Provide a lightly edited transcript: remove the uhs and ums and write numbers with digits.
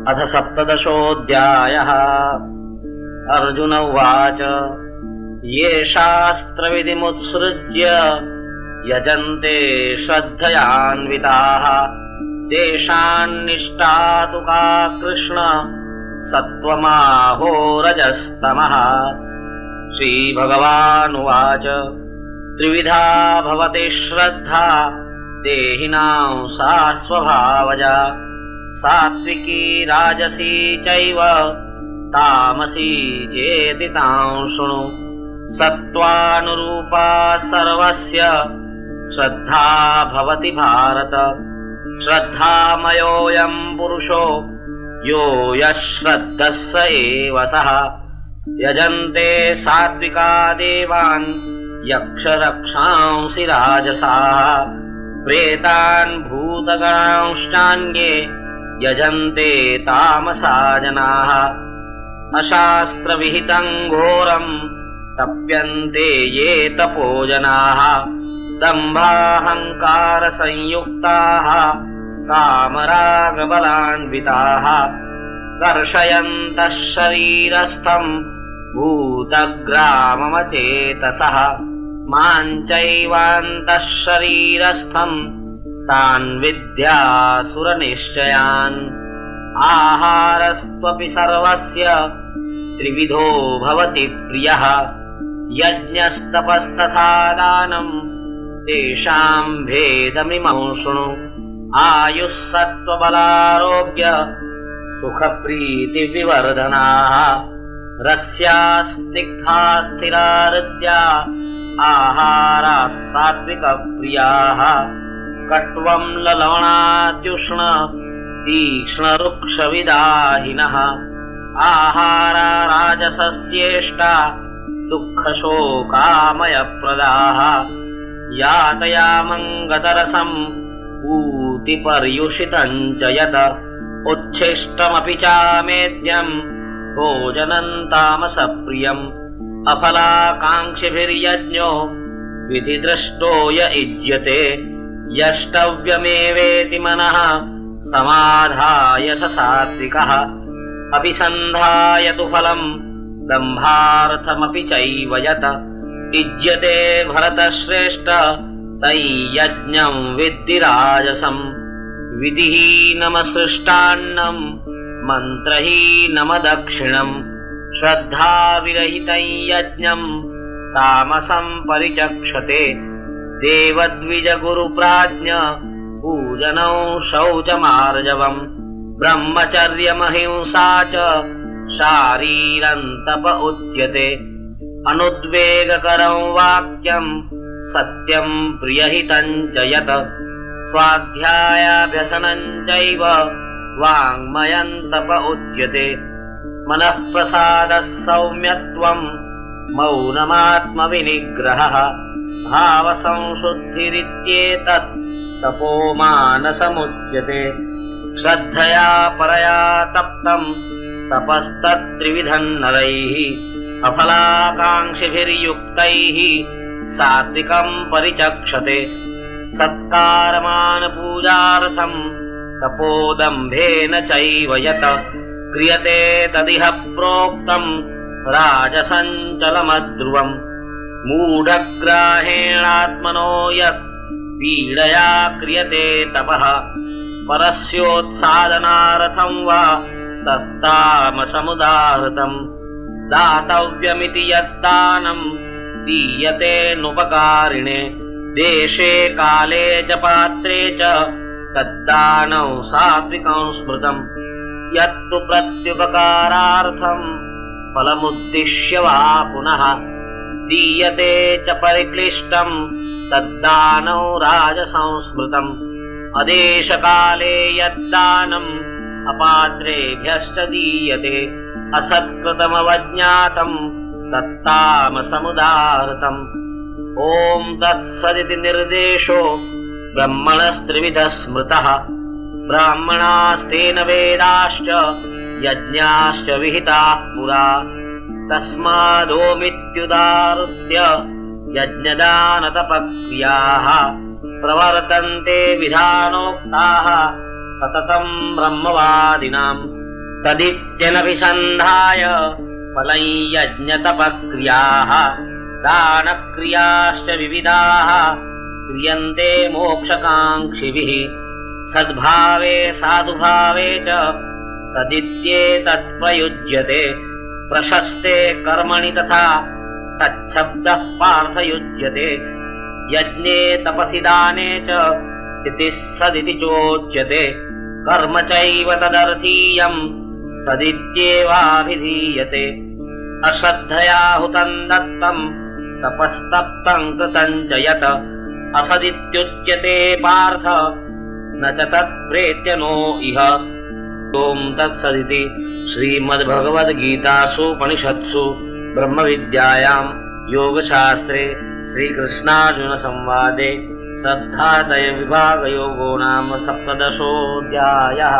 अथ सप्तदशोऽध्यायः। अर्जुन उवाच ये शास्त्रविधिमुत्सृज्य यजन्ते श्रद्धयान्विताः तेषान्निष्ठा तु का कृष्ण सत्त्वमाहो रजस्तमः। श्रीभगवानुवाच त्रिविधा भवति श्रद्धा देहिनां सा स्वभावजा सात्विकी राजसी चैव तामसी चेति तां शृणु। सत्त्वानुरूपा सर्वस्य श्रद्धा भवति भारत। श्रद्धामयोऽयं पुरुषो यो यः श्रद्धः स एव सः। यजन्ते सात्विका देवान् यक्षरक्षांसि राजसाः प्रेतान् भूतगणांश्चान्ये यजन्ते तामसा जनाः। अशास्त्रविहितं घोरं तप्यन्ते ये तपोजनाः दम्भाहंकारसंयुक्ताः कामरागबलान्विताः कर्षयन्तः शरीरस्थं भूतग्राममचेतसः मां चैवान्तः शरीरस्थं तान् विद्यासुरनिश्चयान्। आहारस्त्वपि सर्वस्य त्रिविधो भवति प्रियः यज्ञस्तपस्तथा दानं तेषां भेदमिमं शृणु। आयुः सत्त्वबलारोग्य सुखप्रीतिविवर्धनाः रस्यास्तिग्धा स्थिरा हृद्या आहाराः सात्विकप्रियाः कट्वं ललवणात्युष्ण तीक्ष्णरुक्षविदाहिनः। आहारा राजसस्येष्टा दुःखशोकामयप्रदाः यातयामं गतरसं पूतिपर्युषितं च यत् उच्छिष्टमपि चामेद्यं भोजनं तामसप्रियम्। अफलाकाङ्क्षिभिर्यज्ञो विधिदृष्टो य युज्यते यष्टव्यमेवेति मनः समाधाय स सात्विकः। अभिसन्धाय तु फलं दम्भार्थमपि चैव यत् युज्यते भरतश्रेष्ठ तैयज्ञं विद्धि राजसम्। विधिहीनमसृष्टान्नं मन्त्रहीनमदक्षिणम् श्रद्धाविरहितं यज्ञं तामसं परिचक्षते। देवद्विजगुरुप्राज्ञ पूजनं शौचमार्जवम् ब्रह्मचर्यमहिंसा च शारीरन्तप उच्यते। अनुद्वेगकरं वाक्यं सत्यं प्रियहितं च यत् स्वाध्यायाभ्यसनं चैव वाङ्मयं तप उच्यते। मनःप्रसादः सौम्यत्वं मौनमात्मविनिग्रहः भावसंशुद्धिरित्येतत् तपोमानसमुच्यते। श्रद्धया परया तप्तं तपस्तत्त्रिविधं नरैः अफलाकाङ्क्षिभिर्युक्तैः सात्विकं परिचक्षते। सत्कारमानपूजार्थं तपोदम्भेन चैव यत् क्रियते तदिह प्रोक्तं राजसञ्चलमध्रुवम्। मूढग्राहेणात्मनो यत् पीडया क्रियते तपः परस्योत्सादनार्थं वा तत्तामसमुदाहृतम्। दातव्यमिति यद्दानं दीयते नुपकारिणे देशे काले च पात्रे च तद्दानं सात्विकं स्मृतम्। यत्तु प्रत्युपकारार्थं फलमुद्दिश्य वा पुनः दीयते च परिक्लिष्टं तद्दानं राजसंस्मृतम्। अदेशकाले यद्दानम् अपात्रेभ्यश्च दीयते असत्कृतमवज्ञातं तत्तामसमुदाहृतम्। ॐ तत्सदिति निर्देशो ब्रह्मणस्त्रिविधः स्मृतः। ब्राह्मणास्तेन वेदाश्च यज्ञाश्च विहिताः पुरा तस्मादोमित्युदाहृत्य यज्ञदानतपक्रियाः प्रवर्तन्ते विधानोक्ताः सततं ब्रह्मवादिनाम्। तदित्यनभिसन्धाय फलं यज्ञतपक्रियाः दानक्रियाश्च विविधाः क्रियन्ते मोक्षकाङ्क्षिभिः सद्भावे साधुभावे च सदित्येतत्प्रयुज्यते प्रशस्ते कर्मणि तथा सच्छब्दः पार्थयुज्यते यज्ञे तपसि दाने च स्थितिः सदिति चोच्यते कर्म चैव तदर्थीयम् सदित्येवाभिधीयते अश्रद्धया हुतं दत्तं तपस्तप्तं कृतं च यत् असदित्युच्यते पार्थ न च तत्प्रेत्य नो इह। ओम तत्सदिति श्रीमद्भगवद्गीतासूपनिषत्सु ब्रह्मविद्यायां योगशास्त्रे श्रीकृष्णार्जुनसंवादे श्रद्धात्रय विभागयोगो नाम 17 अध्यायः।